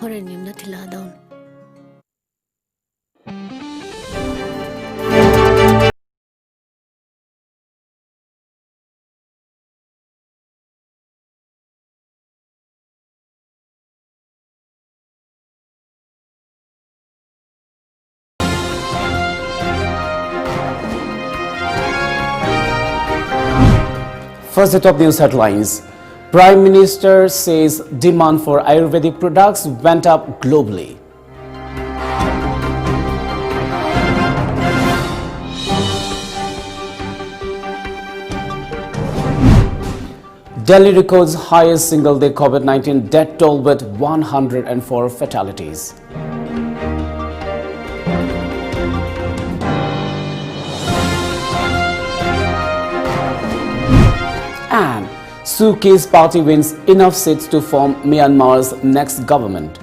Horen yumna thiladaun. First, the top news headlines. Prime Minister says demand for Ayurvedic products went up globally. Delhi records highest single-day COVID-19 death toll with 104 fatalities. And Suki's party wins enough seats to form Myanmar's next government.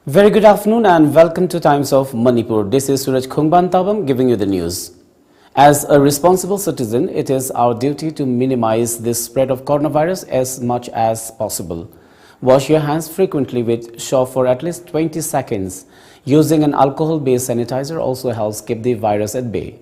Very good afternoon and welcome to Times of Manipur. This is SURAJ Tabam giving you the news. As a responsible citizen, it is our duty to minimize the spread of coronavirus as much as possible. Wash your hands frequently with soap for at least 20 seconds. Using an alcohol-based sanitizer also helps keep the virus at bay.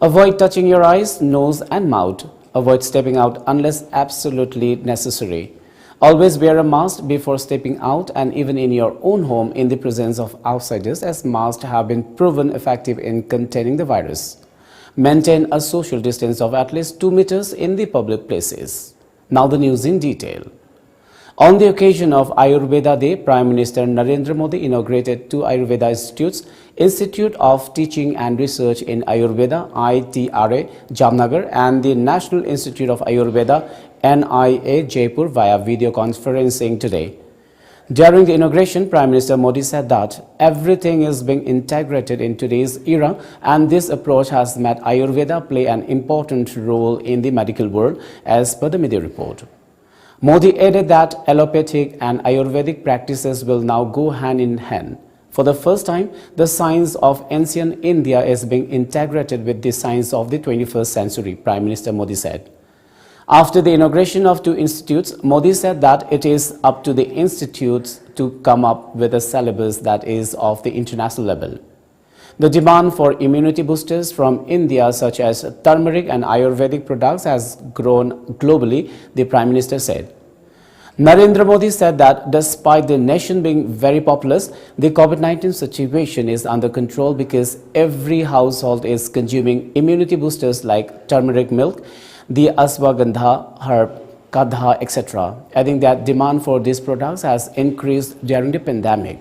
Avoid touching your eyes, nose and mouth. Avoid stepping out unless absolutely necessary. Always wear a mask before stepping out and even in your own home in the presence of outsiders, as masks have been proven effective in containing the virus. Maintain a social distance of at least 2 meters in the public places. Now the news in detail. On the occasion of Ayurveda Day, Prime Minister Narendra Modi inaugurated 2 Ayurveda institutes, Institute of Teaching and Research in Ayurveda ITRA Jamnagar and the National Institute of Ayurveda NIA Jaipur via video conferencing today. During the inauguration, Prime Minister Modi said that everything is being integrated in today's era and this approach has made Ayurveda play an important role in the medical world as per the media report. Modi added that allopathic and Ayurvedic practices will now go hand in hand. For the first time, the science of ancient India is being integrated with the science of the 21st century, Prime Minister Modi said. After the inauguration of 2 institutes, Modi said that it is up to the institutes to come up with a syllabus that is of the international level. The demand for immunity boosters from India such as turmeric and Ayurvedic products has grown globally, the Prime Minister said. Narendra Modi said that despite the nation being very populous, the COVID-19 situation is under control because every household is consuming immunity boosters like turmeric milk, the ashwagandha herb, kadha, etc., adding that demand for these products has increased during the pandemic.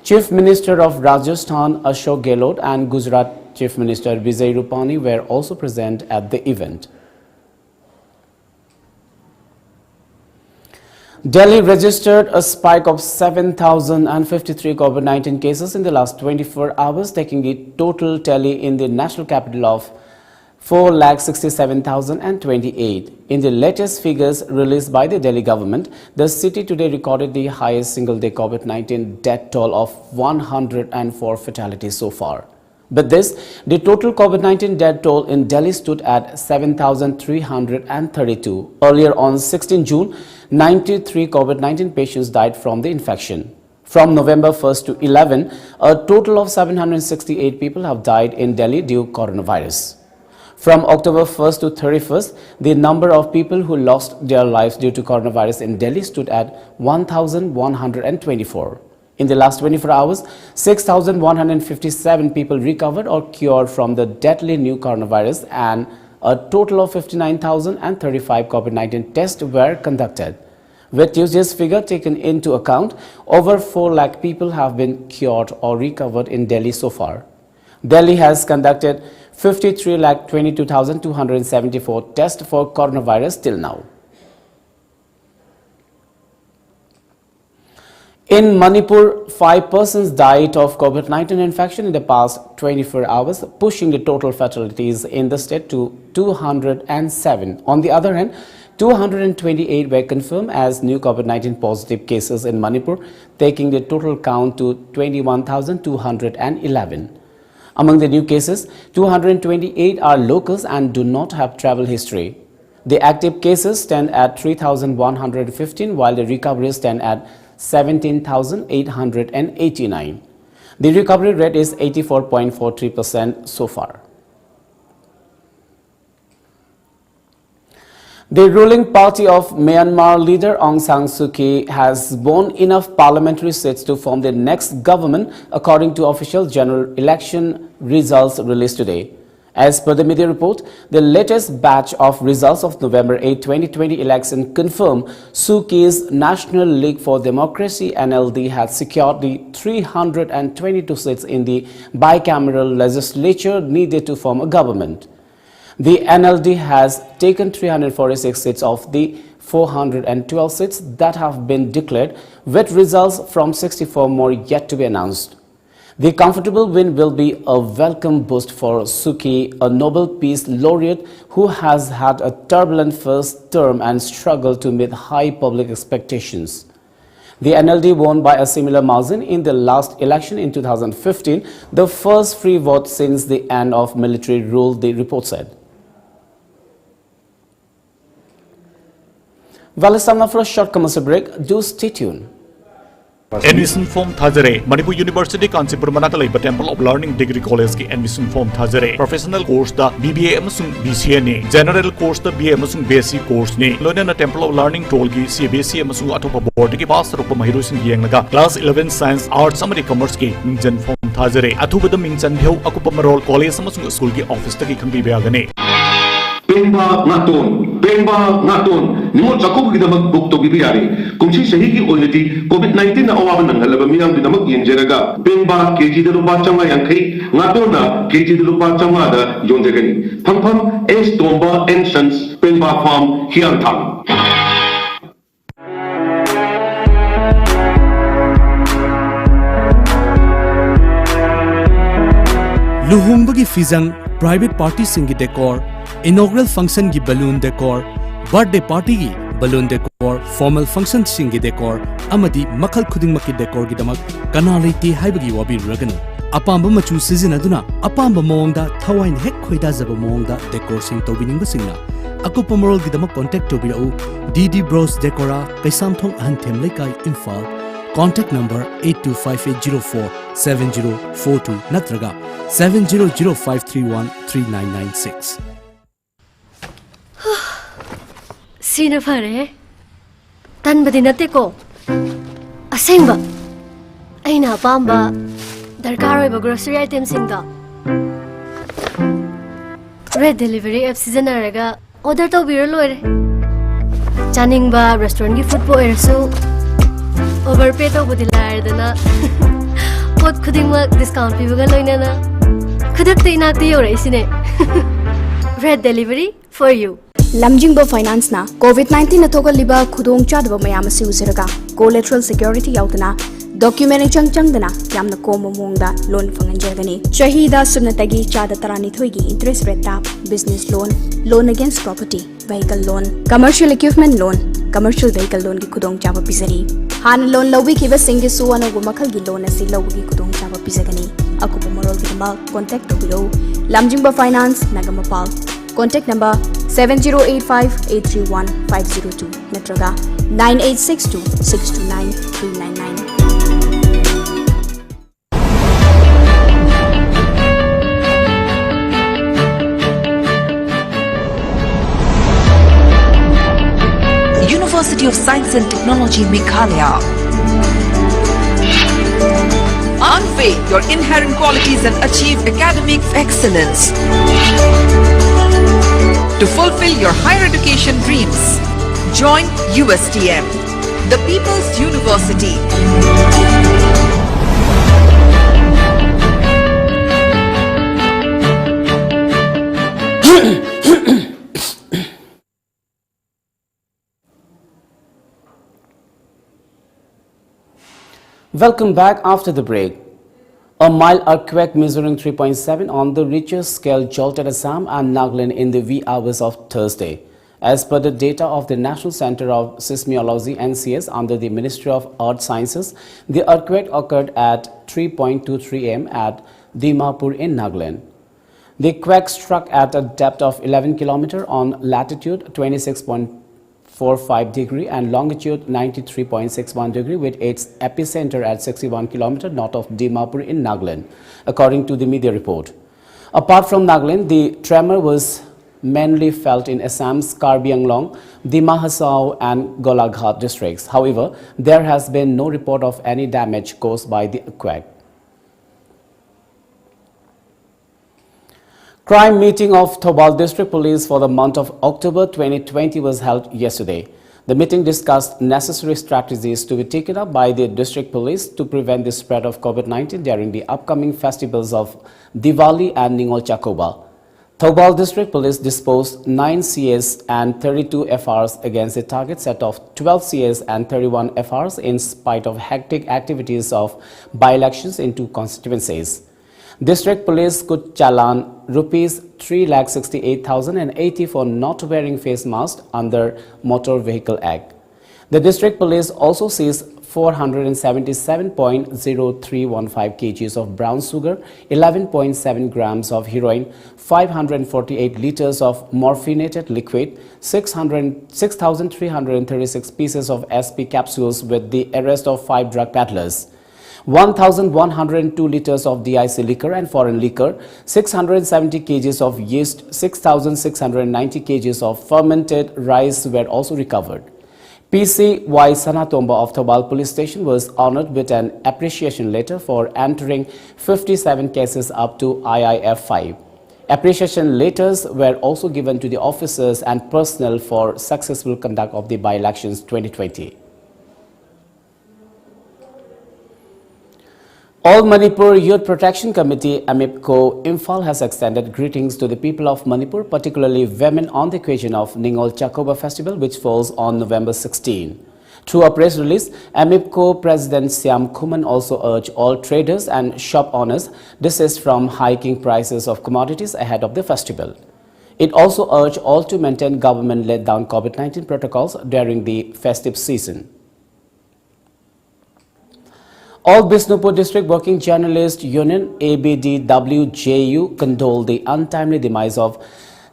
Chief Minister of Rajasthan Ashok Gehlot and Gujarat Chief Minister Vijay Rupani were also present at the event. Delhi registered a spike of 7,053 COVID-19 cases in the last 24 hours, taking the total tally in the national capital of 4,67,028. In the latest figures released by the Delhi government, the city today recorded the highest single-day COVID-19 death toll of 104 fatalities so far. With this, the total COVID-19 death toll in Delhi stood at 7,332. Earlier on 16 June, 93 COVID-19 patients died from the infection. From November 1st to 11, a total of 768 people have died in Delhi due to coronavirus. From October 1st to 31st, the number of people who lost their lives due to coronavirus in Delhi stood at 1,124. In the last 24 hours, 6,157 people recovered or cured from the deadly new coronavirus and a total of 59,035 COVID-19 tests were conducted. With Tuesday's figure taken into account, over 4 lakh people have been cured or recovered in Delhi so far. Delhi has conducted 53,22,274 tests for coronavirus till now. In Manipur, 5 persons died of COVID-19 infection in the past 24 hours, pushing the total fatalities in the state to 207. On the other hand, 228 were confirmed as new COVID-19 positive cases in Manipur, taking the total count to 21,211. Among the new cases, 228 are locals and do not have travel history. The active cases stand at 3,115, while the recoveries stand at 17,889. The recovery rate is 84.43% so far. The ruling party of Myanmar leader Aung San Suu Kyi has won enough parliamentary seats to form the next government, according to official general election results released today. As per the media report, the latest batch of results of November 8, 2020 election confirm Suu Kyi's National League for Democracy (NLD) had secured the 322 seats in the bicameral legislature needed to form a government. The NLD has taken 346 seats of the 412 seats that have been declared, with results from 64 more yet to be announced. The comfortable win will be a welcome boost for Suu Kyi, a Nobel Peace Laureate who has had a turbulent first term and struggled to meet high public expectations. The NLD won by a similar margin in the last election in 2015, the first free vote since the end of military rule, the report said. Well, it's time now for a short commercial break. Do stay tuned. Admission form Thajare, Manipur University Kancipur Manakalai Temple of Learning Degree College ki admission form Thajare. Professional course da BBA amasung BCA ni. General course da BA amasung BSc course ni. Loina Temple of Learning Toll ki CBSE amasung atopa board ki pass rupa mahiru sing yengnaga. Class 11 Science Arts amari Commerce ki mingjan form Thajare. Athubada mingjan bheu akupa marol college amasung school ki office ta ki khangbi biagane. Pemba ngaton nimot sakop gidamak book to bibiyari kumsi sahi ki oinati COVID-19 na awaban ng halaba miyang dinamak yenjeraga Pemba KG de lupa changa yankay ngaton na KG de lupa changa da yonjegani pam S Tomba and Sons Pemba Farm Hiantang. Luhungbagi fizang private party singi decor, inaugural function gi balloon decor, birthday party gi balloon decor, formal function singi decor, amadi makhal khuding maki decor gi damak kana leiti haibagi wabi ragana. Apamba machu sizinaduna apamba mawngda thawain hek khoida jaba mawngda decor sing tobiningba singna akupa morol gi damak contact tobirau DD Bros Decora Kaisamthong Ahanthem Laikai Imphal. Contact number 8258047042 natraga 7005313996. Sina fare tan badinate ko asengba aina pamba darkar hoiba grocery items singda red delivery app seasonaraga order to biro loire chaningba restaurant gi food po erso overpay to budila dana pot khudingma discount pibaga loinana khudakte inakte yore isine red delivery for you. Lamjingbo Finance na COVID-19 na thogal liba khudong chadba mayam si uziraga collateral security yautana document chang dana yamna komo mongda loan fanganjergani shahida sunatagi chada tarani thoigi interest rate tap business loan against property vehicle loan commercial equipment loan commercial vehicle loan ki khudong chaba pisari han loan lobi ki basingi suwana gu makhal gi loan asi lobi khudong chaba pisagani akupa morol gi ma contact to below Lamjingbo Finance Nagamapal. Contact number 7085831502 natraga 9862629399. University of Science and Technology Meghalaya. Unveil your inherent qualities and achieve academic excellence. To fulfill your higher education dreams, join USTM, the People's University. Welcome back after the break. A mild earthquake measuring 3.7 on the Richter scale jolted Assam and Nagaland in the wee hours of Thursday. As per the data of the National Center of Seismology (NCS) under the Ministry of Earth Sciences, the earthquake occurred at 3:23 am at Dimapur in Nagaland. The quake struck at a depth of 11 km on latitude 26.45 degree and longitude 93.61 degree, with its epicenter at 61 km north of Dimapur in Nagaland, according to the media report. Apart from Nagaland, the tremor was mainly felt in Assam's Karbi Anglong, Dima Hasao and Golaghat districts. However, there has been no report of any damage caused by the quake. Crime meeting of Thobal District Police for the month of October 2020 was held yesterday. The meeting discussed necessary strategies to be taken up by the District Police to prevent the spread of COVID-19 during the upcoming festivals of Diwali and Ningol Chakoba. Thobal District Police disposed 9 CS and 32 FRs against a target set of 12 CS and 31 FRs in spite of hectic activities of by-elections in 2 constituencies. District Police could challan Rs 3,68,080 for not wearing face masks under Motor Vehicle Act. The District Police also seized 477.0315 kgs of brown sugar, 11.7 grams of heroin, 548 liters of morphinated liquid, 6,336 pieces of SP capsules with the arrest of 5 drug peddlers, 1,102 liters of DIC liquor and foreign liquor, 670 kgs of yeast, 6,690 kgs of fermented rice were also recovered. PC Y Sanatomba of Thobal Police Station was honored with an appreciation letter for entering 57 cases up to IIF 5. Appreciation letters were also given to the officers and personnel for successful conduct of the by-elections 2020. All Manipur Youth Protection Committee (AMIPCO) Imphal has extended greetings to the people of Manipur, particularly women, on the occasion of Ningol Chakoba Festival, which falls on November 16. Through a press release, AMIPCO President Syam Khuman also urged all traders and shop owners desist from hiking prices of commodities ahead of the festival. It also urged all to maintain government-laid down COVID-19 protocols during the festive season. All Bisnupur District Working Journalist Union (ABDWJU) condoled the untimely demise of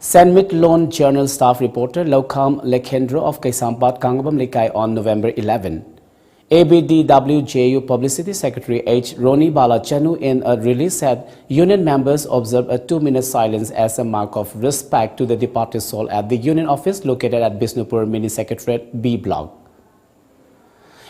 Senmit Loan Journal staff reporter Lokham Lekhendro of Kaisampat, Kangabam Likai on November 11. ABDWJU Publicity Secretary H. Roni Balachanu in a release said union members observed a 2-minute silence as a mark of respect to the departed soul at the union office located at Bisnupur Mini Secretariat B Block.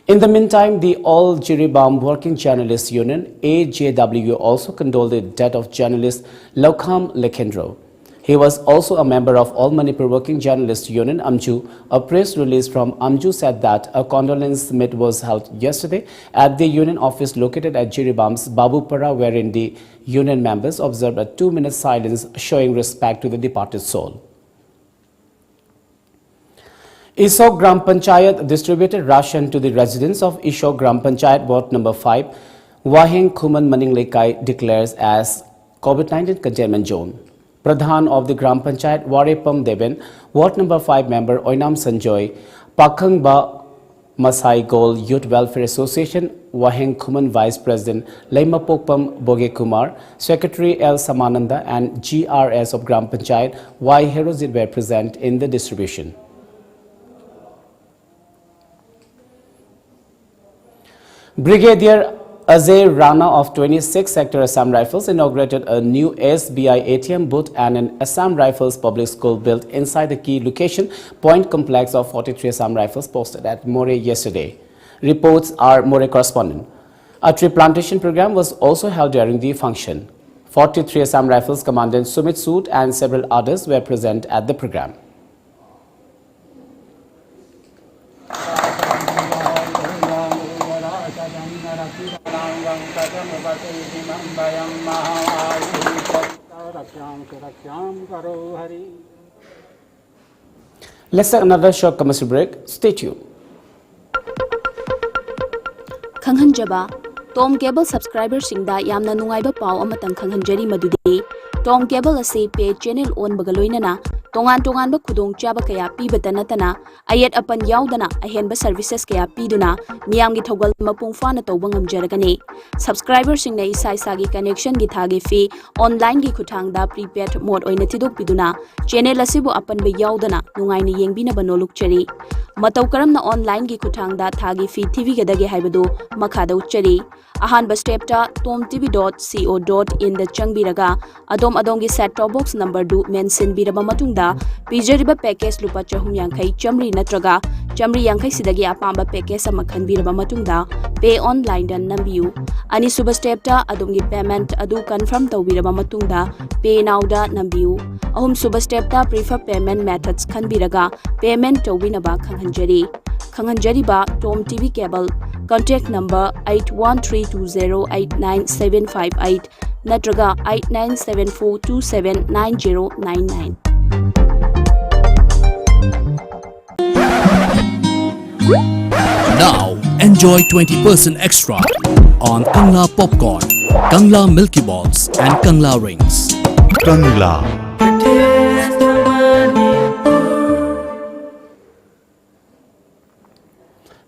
In the meantime, the All Jiribam Working Journalists Union (AJW) also condoled the death of journalist Lokham Lekhendro. He was also a member of All Manipur Working Journalists Union (AMJU). A press release from AMJU said that a condolence meet was held yesterday at the union office located at Jiribam's Babupara, wherein the union members observed a 2-minute silence showing respect to the departed soul. Ishok Gram Panchayat distributed ration to the residents of Ishok Gram Panchayat Ward number 5. Waheng Khuman Maninglekai declares as COVID-19 containment zone. Pradhan of the Gram Panchayat Warepam Deben, Ward number 5 member Oinam Sanjoy, Pakhangba Masai Gol Youth Welfare Association, Waheng Khuman Vice President Leima Pokpam Boge Kumar, Secretary L. Samananda and GRS of Gram Panchayat Y. Herozid were present in the distribution. Brigadier Ajay Rana of 26th Sector Assam Rifles inaugurated a new SBI ATM booth and an Assam Rifles public school built inside the key location point complex of 43 Assam Rifles posted at More yesterday. Reports are More correspondent. A tree plantation program was also held during the function. 43 Assam Rifles Commandant Sumit Sood and several others were present at the program. Let's take another short commercial break. Stay tuned. Khanghanjaba Tom Cable subscriber singda yamna nungaiba pau amatang khanghanjari madudi Tom Cable ase pay channel on bagaloinana tongan tongan ba khudong chaba kaya pibata natana ayat apan yaudana ahenba services kaya piduna miyamgi thogal mapung fana tawba ngamjaragani subscriber singna isa isa gi connection gi thagi fee online gi khuthangda prepaid mode oina tidok piduna channel asibu apan ba yaudana nungaini yengbina banoluk chari matau karamna online gi khuthangda thagi fee tv gadage haibadu makhada uchari ahan ba step ta tomtv.co.in da changbiraga adom gi set top box number du mention biraba matungda pijariba package lupa chahum yankai chamri natraga chamri yankai sidagi apamba package ama khanbiraba matungda pay online dan nambiu ani suba step ta adom gi payment adu confirm tawbiraba matungda pay now da nambiu ahum suba step ta prefer payment methods khanbiraga payment tawbinaba khanghanjari ba tom tv cable contact number 8132089758 natraga 8974279099 Now enjoy 20% extra on Kangla popcorn, Kangla Milky Balls and Kangla rings. Kangla.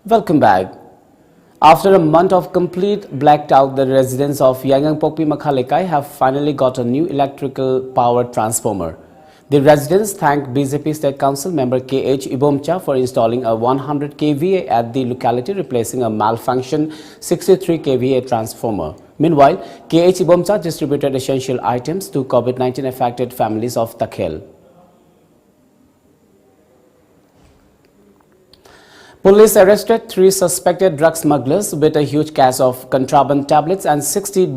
Welcome back. After a month of complete blackout, the residents of Yangang Pokpi Makhalekai have finally got a new electrical power transformer. The residents thank BJP State Council member KH Ibomcha for installing a 100 kVA at the locality, replacing a malfunctioned 63 kVA transformer. Meanwhile, KH Ibomcha distributed essential items to COVID-19 affected families of Takhel. Police arrested 3 suspected drug smugglers with a huge cache of contraband tablets and 80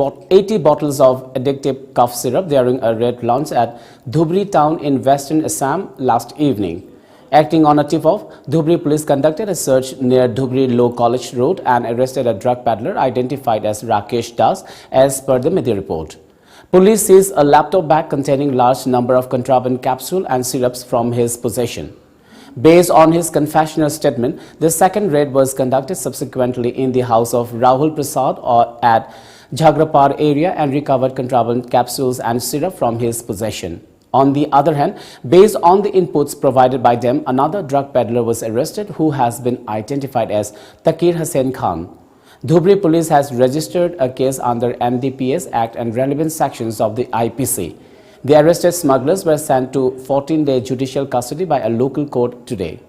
bottles of addictive cough syrup during a raid launch at Dhubri town in western Assam last evening. Acting on a tip-off, Dhubri police conducted a search near Dhubri Law College Road and arrested a drug peddler identified as Rakesh Das as per the media report. Police seized a laptop bag containing large number of contraband capsules and syrups from his possession. Based on his confessional statement, the second raid was conducted subsequently in the house of Rahul Prasad at Jhagrapar area and recovered contraband capsules and syrup from his possession. On the other hand, based on the inputs provided by them, another drug peddler was arrested who has been identified as Takir Hussain Khan. Dhubri police has registered a case under NDPS Act and relevant sections of the IPC. The arrested smugglers were sent to 14-day judicial custody by a local court today.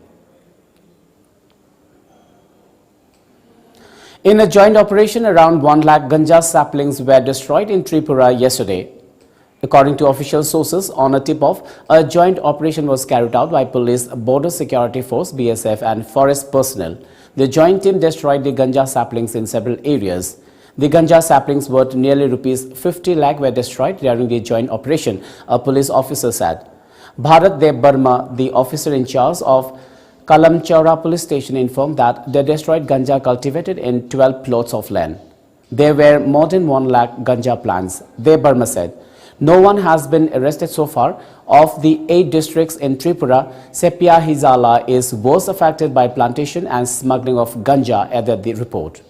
In a joint operation, around 1 lakh ganja saplings were destroyed in Tripura yesterday. According to official sources, on a tip-off, a joint operation was carried out by Police, Border Security Force, BSF and forest personnel. The joint team destroyed the ganja saplings in several areas. The ganja saplings worth nearly rupees 50 lakh were destroyed during the joint operation, a police officer said. Bharat Dev Burma, the officer in charge of Kalamchaura police station, informed that they destroyed ganja cultivated in 12 plots of land. There were more than 1 lakh ganja plants. Dev Burma said, no one has been arrested so far. Of the 8 districts in Tripura, Sepia Hizala is worst affected by plantation and smuggling of ganja, added the report.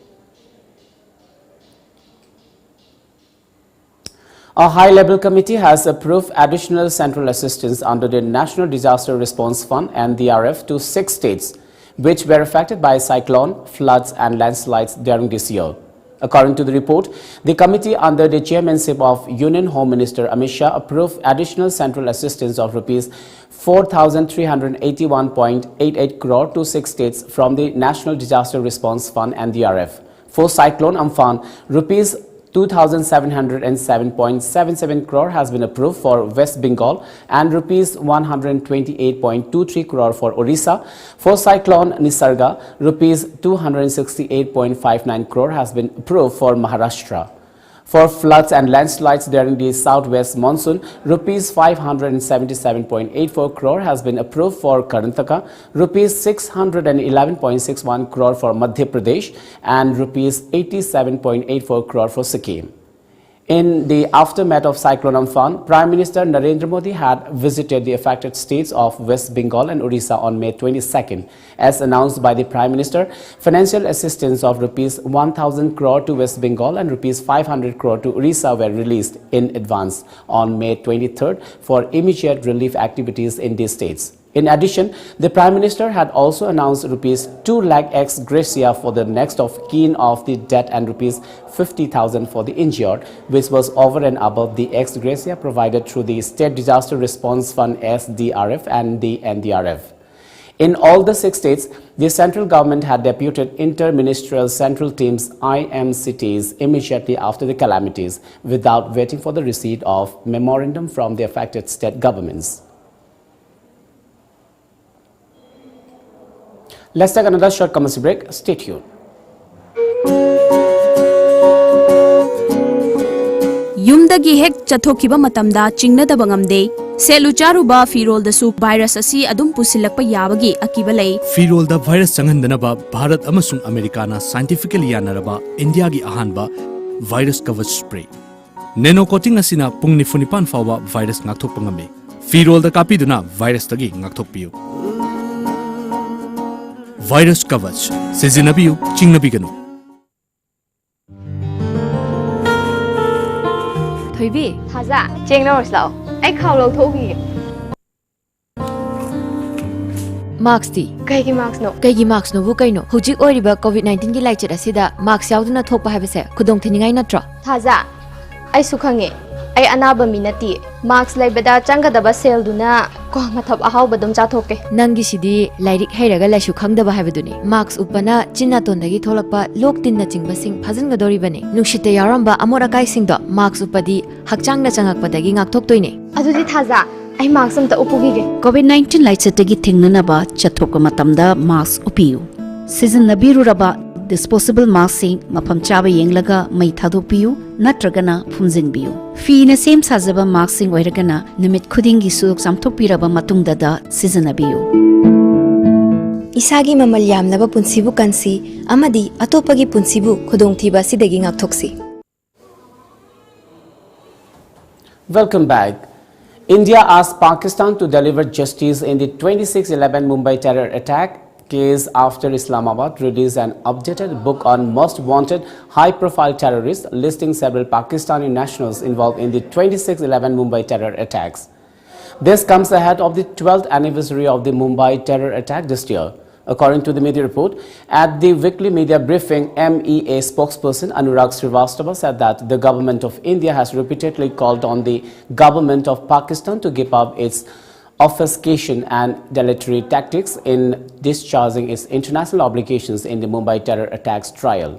A high-level committee has approved additional central assistance under the National Disaster Response Fund (NDRF) to 6 states, which were affected by cyclone, floods and landslides during this year. According to the report, the committee under the chairmanship of Union Home Minister Amit Shah approved additional central assistance of rupees 4,381.88 crore to 6 states from the National Disaster Response Fund (NDRF). For cyclone Amphan, rupees 2,707.77 crore has been approved for West Bengal and rupees 128.23 crore for Orissa. For cyclone Nisarga, rupees 268.59 crore has been approved for Maharashtra. For floods and landslides during the southwest monsoon, rupees 577.84 crore has been approved for Karnataka, rupees 611.61 crore for Madhya Pradesh and rupees 87.84 crore for Sikkim. In the aftermath of Cyclone Amphan, Prime Minister Narendra Modi had visited the affected states of West Bengal and Odisha on May 22nd. As announced by the Prime Minister, financial assistance of Rs 1,000 crore to West Bengal and Rs 500 crore to Odisha were released in advance on May 23rd for immediate relief activities in these states. In addition, the Prime Minister had also announced Rs 2 lakh ex gratia for the next of kin of the dead and Rs 50,000 for the injured, which was over and above the ex gratia provided through the State Disaster Response Fund SDRF and the NDRF. In all the 6 states, the central government had deputed inter-ministerial central teams IMCTs immediately after the calamities without waiting for the receipt of memorandum from the affected state governments. Let's take another short commercial break. Stay tuned. Yumdagi hek chathokiba matamda chingnadaba ngamde selu charuba firol da su virus asi adum pusilakpa yabagi akiba lei Firol da virus changandanaba Bharat amasung America na scientifically yanaraba India gi ahanba virus cover spray nano coating asina pung nifunipan fawa virus ngakthok pangame firol da kapiduna virus tagi ngakthok piu virus coverage sizinabiu chingnabiganu Thoibi Thaza chengna orslao ai khawlo thogi Marks ti kaigi marks no bu kaino hujik oriba covid-19 gi laichet asida marks yauduna thokpa habese khudong thiningai natra Thaza ai sukhange ai anaba minati marks laibada changadaba sel duna ko mathap ahau badum cha thokke nangi sidi lairik hairaga laisu khangdaba habeduni marks upana chinna tondagi tholakpa lok tinna chingbasing phajingadori bane nushite yaramba amora kai singdo marks upadi hakchangna changakpadagi ngakthoktoine adudi Thaza ai marks amta upugige COVID-19 laichetagi thingnanaba chathokka matamda marks upiyu season nabiruraba disposable mask sing mafam chaba yenglaga mai thadopiyu natragana phumjinbiyu fi na sem sajaba mask sing oiragana nimit khudingi suk samthopiraba matungda da seasanabiyu Isagi mamal yamnaba punsibu kansi amadi atopagi punsibu khudongthiba sidagi ngakthoksi Welcome back. India asked Pakistan to deliver justice in the 26/11 Mumbai terror attack case after Islamabad released an updated book on most wanted high-profile terrorists listing several Pakistani nationals involved in the 26/11 Mumbai terror attacks. This comes ahead of the 12th anniversary of the Mumbai terror attack this year. According to the media report, at the weekly media briefing, MEA spokesperson Anurag Srivastava said that the government of India has repeatedly called on the government of Pakistan to give up its obfuscation and dilatory tactics in discharging its international obligations in the Mumbai terror attacks trial,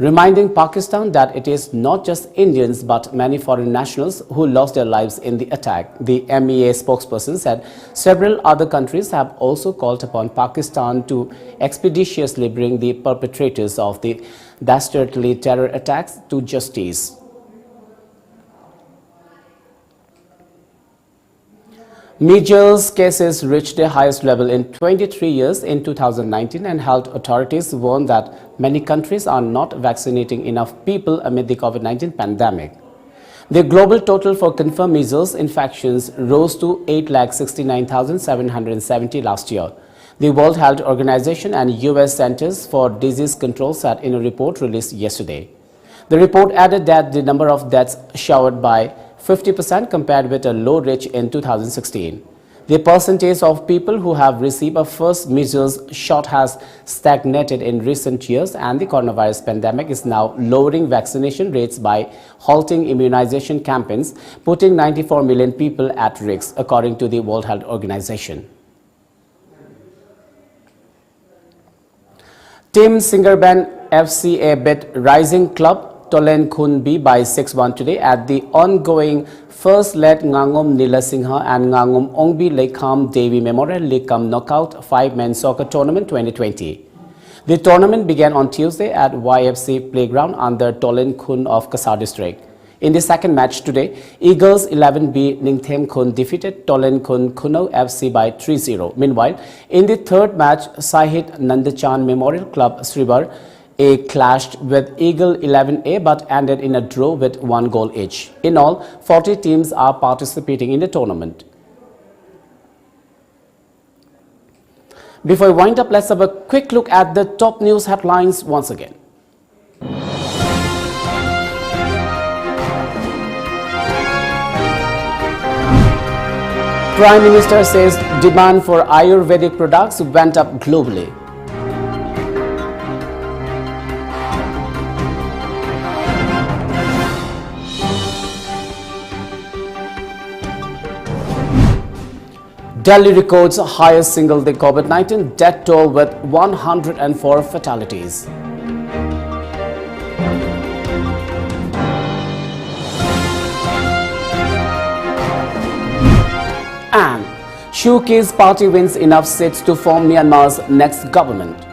reminding Pakistan that it is not just Indians but many foreign nationals who lost their lives in the attack. The MEA spokesperson said several other countries have also called upon Pakistan to expeditiously bring the perpetrators of the dastardly terror attacks to justice. Measles cases reached their highest level in 23 years in 2019, and health authorities warn that many countries are not vaccinating enough people amid the COVID-19 pandemic. The global total for confirmed measles infections rose to 8,69,770 last year. The World Health Organization and US Centers for Disease Control said in a report released yesterday. The report added that the number of deaths soared by 50% compared with a low reach in 2016. The percentage of people who have received a first measles shot has stagnated in recent years, and the coronavirus pandemic is now lowering vaccination rates by halting immunization campaigns, putting 94 million people at risk, according to the World Health Organization. Team Singarban FCA beat Rising Club Tolen Khun B by 6-1 today at the ongoing first leg Ngangom Nilasingha and Ngangom Ongbi Lekham Devi Memorial League Cup Knockout 5-man soccer tournament 2020. The tournament began on Tuesday at YFC Playground under Tolen Khun of Kasar District. In the second match today, Eagles 11B Ningthem Khun defeated Tolen Khun Kuno FC by 3-0. Meanwhile, in the third match, Sahit Nandachan Memorial Club Sribar A clashed with Eagle 11A but ended in a draw with 1 goal each. In all, 40 teams are participating in the tournament. Before we wind up, let's have a quick look at the top news headlines once again. Prime Minister says demand for Ayurvedic products went up globally. Delhi records highest single-day COVID-19 death toll with 104 fatalities. And Shuki's party wins enough seats to form Myanmar's next government.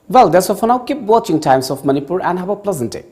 Well, that's all for now. Keep watching Times of Manipur and have a pleasant day.